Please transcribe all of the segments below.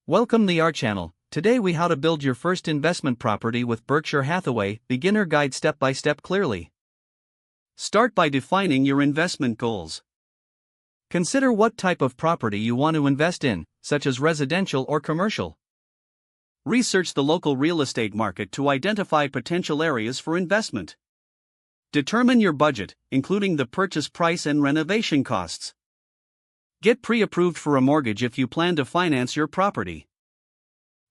Welcome to our channel. Today we how to build your first investment property with Berkshire Hathaway, beginner guide step by step clearly. Start by defining your investment goals. Consider what type of property you want to invest in, such as residential or commercial. Research the local real estate market to identify potential areas for investment. Determine your budget, including the purchase price and renovation costs. Get pre-approved for a mortgage if you plan to finance your property.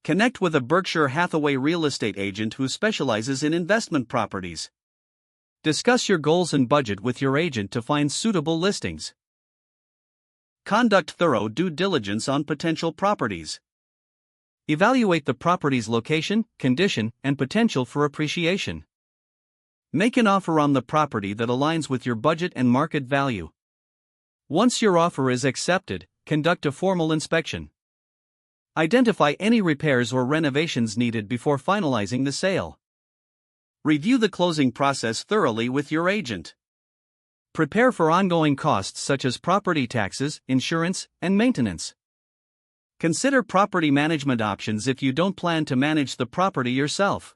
Connect with a Berkshire Hathaway real estate agent who specializes in investment properties. Discuss your goals and budget with your agent to find suitable listings. Conduct thorough due diligence on potential properties. Evaluate the property's location, condition, and potential for appreciation. Make an offer on the property that aligns with your budget and market value. Once your offer is accepted, conduct a formal inspection. Identify any repairs or renovations needed before finalizing the sale. Review the closing process thoroughly with your agent. Prepare for ongoing costs such as property taxes, insurance, and maintenance. Consider property management options if you don't plan to manage the property yourself.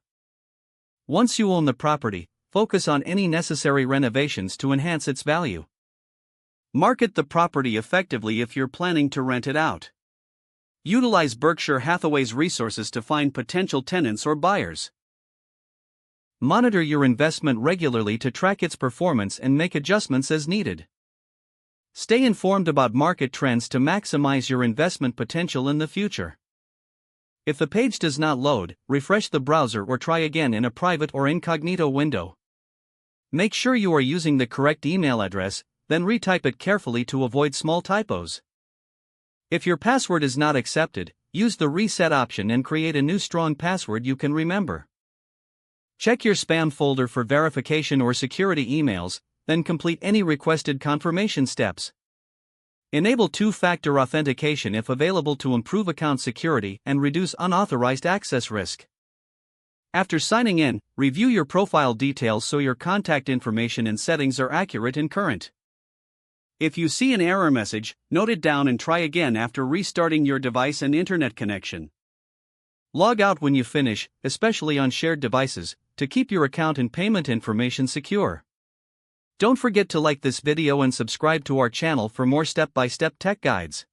Once you own the property, focus on any necessary renovations to enhance its value. Market the property effectively if you're planning to rent it out. Utilize Berkshire Hathaway's resources to find potential tenants or buyers. Monitor your investment regularly to track its performance and make adjustments as needed. Stay informed about market trends to maximize your investment potential in the future. If the page does not load, refresh the browser or try again in a private or incognito window. Make sure you are using the correct email address, then retype it carefully to avoid small typos. If your password is not accepted, use the reset option and create a new strong password you can remember. Check your spam folder for verification or security emails, then complete any requested confirmation steps. Enable two-factor authentication if available to improve account security and reduce unauthorized access risk. After signing in, review your profile details so your contact information and settings are accurate and current. If you see an error message, note it down and try again after restarting your device and internet connection. Log out when you finish, especially on shared devices, to keep your account and payment information secure. Don't forget to like this video and subscribe to our channel for more step-by-step tech guides.